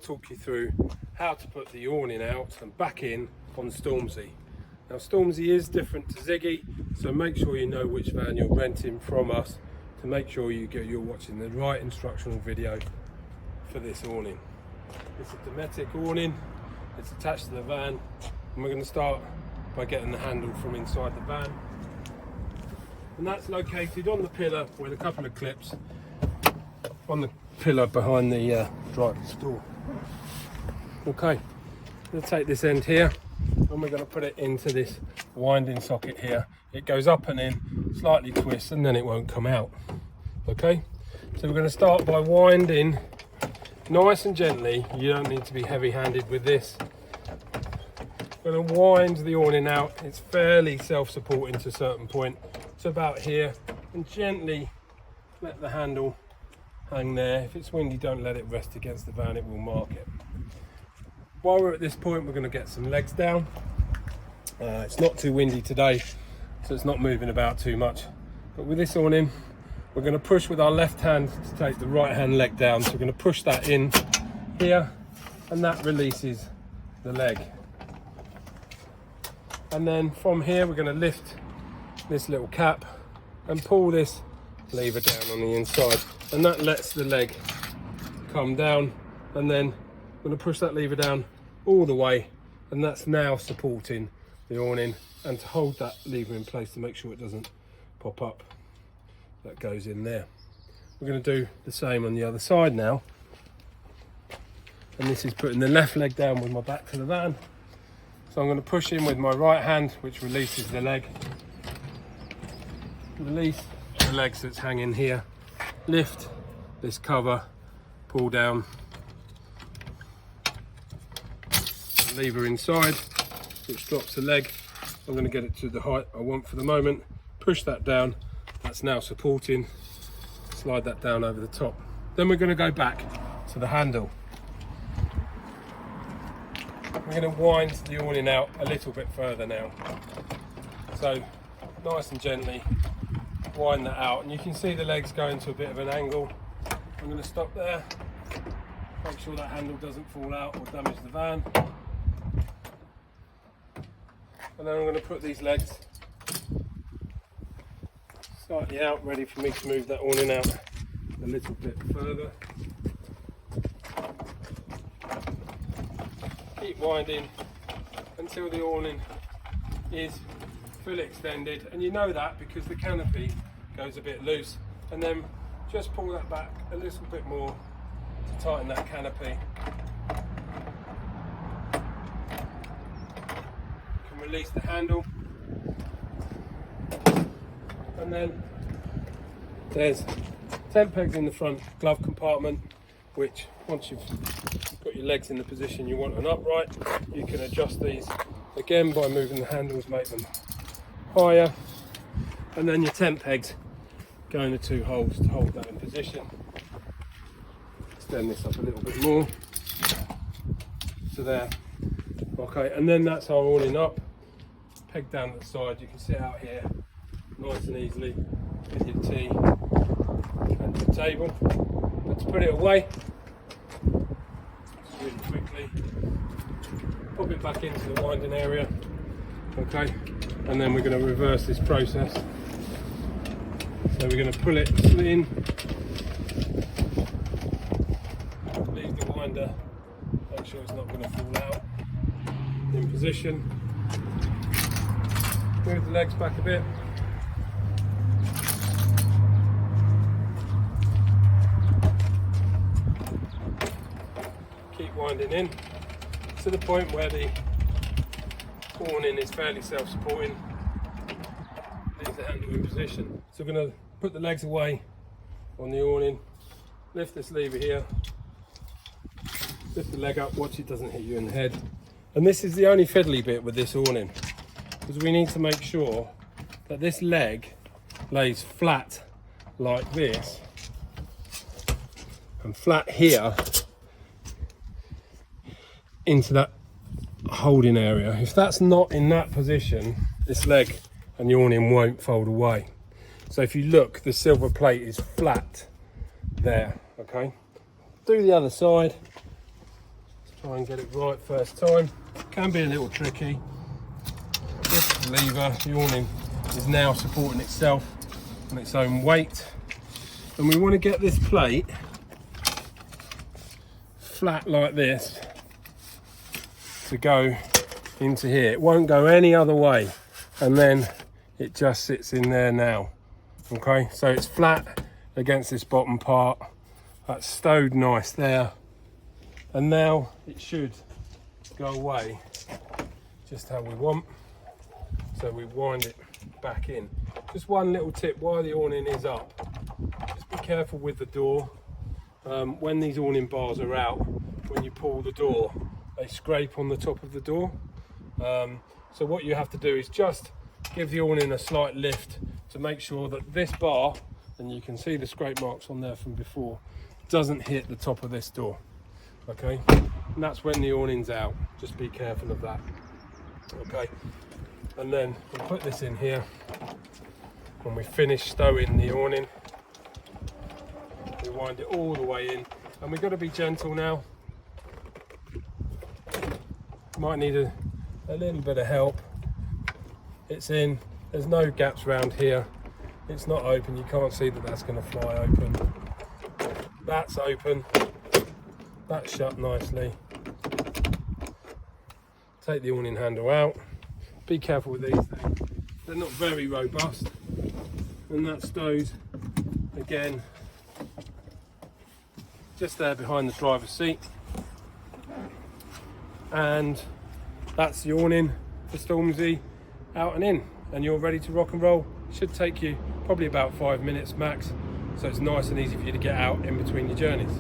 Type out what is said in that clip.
talk you through how to put the awning out and back in on Stormzy. Now Stormzy is different to Ziggy, so make sure you know which van you're renting from us to make sure you're watching the right instructional video for this awning. It's a Dometic awning, it's attached to the van, and we're going to start by getting the handle from inside the van. And that's located on the pillar with a couple of clips on the pillar behind the driver's door. Okay, we'll take this end here and we're going to put it into this winding socket here. It goes up and in, slightly twists, and then it won't come out. Okay, so we're going to start by winding nice and gently. You don't need to be heavy-handed with this. We're going to wind the awning out. It's fairly self-supporting to a certain point. It's about here, and gently let the handle hang there. If it's windy, don't let it rest against the van, it will mark it. While we're at this point, we're going to get some legs down. It's not too windy today, so it's not moving about too much. But with this awning, we're going to push with our left hand to take the right hand leg down. So we're going to push that in here, and that releases the leg. And then from here, we're going to lift this little cap and pull this lever down on the inside, and that lets the leg come down. And then I'm going to push that lever down all the way, and that's now supporting the awning. And to hold that lever in place to make sure it doesn't pop up, that goes in there. We're going to do the same on the other side now, and this is putting the left leg down with my back to the van. So I'm going to push in with my right hand, which releases the leg. Release the leg so it's hanging here. Lift this cover, pull down, lever inside, which drops the leg. I'm going to get it to the height I want for the moment. Push that down. That's now supporting. Slide that down over the top. Then we're going to go back to the handle. We're going to wind the awning out a little bit further now. So nice and gently wind that out, and you can see the legs going to a bit of an angle. I'm going to stop there, make sure that handle doesn't fall out or damage the van. And then I'm going to put these legs slightly out, ready for me to move that awning out a little bit further. Keep winding until the awning is fully extended, and you know that because the canopy goes a bit loose, and then just pull that back a little bit more to tighten that canopy. You can release the handle, and then there's tent pegs in the front glove compartment, which once you've got your legs in the position you want an upright, you can adjust these again by moving the handles, make them higher, and then your tent pegs go in the two holes to hold that in position. Extend this up a little bit more to there. Okay, and then that's our awning up, peg down at the side. You can sit out here nice and easily with your tea and your table. But to put it away, just really quickly pop it back into the winding area. Okay, and then we're going to reverse this process. So we're going to pull it in, leave the winder, make sure it's not going to fall out, in position, move the legs back a bit, keep winding in to the point where the awning is fairly self-supporting. Leave the handle in position. So we're going to put the legs away on the awning, lift this lever here, lift the leg up, watch it doesn't hit you in the head. And this is the only fiddly bit with this awning, because we need to make sure that this leg lays flat like this and flat here into that holding area. If that's not in that position, this leg and the awning won't fold away. So if you look, the silver plate is flat there. Okay, do the other side. Try and get it right first time. Can be a little tricky. This lever, the awning, is now supporting itself on its own weight, and we want to get this plate flat like this to go into here. It won't go any other way, and then it just sits in there now. Okay, so it's flat against this bottom part. That's stowed nice there, and now it should go away just how we want. So we wind it back in. Just one little tip while the awning is up, just be careful with the door. When these awning bars are out, when you pull the door, they scrape on the top of the door. So what you have to do is just give the awning a slight lift to make sure that this bar, and you can see the scrape marks on there from before, doesn't hit the top of this door. Okay, and that's when the awning's out. Just be careful of that. Okay, and then we'll put this in here when we finish stowing the awning. We wind it all the way in, and we've got to be gentle now. Might need a little bit of help. It's in, there's no gaps around here. It's not open, you can't see that that's going to fly open. That's open, that's shut nicely. Take the awning handle out. Be careful with these things, they're not very robust. And that stows again just there behind the driver's seat. And that's the awning for Stormzy out and in, and you're ready to rock and roll. Should take you probably about 5 minutes max, so it's nice and easy for you to get out in between your journeys.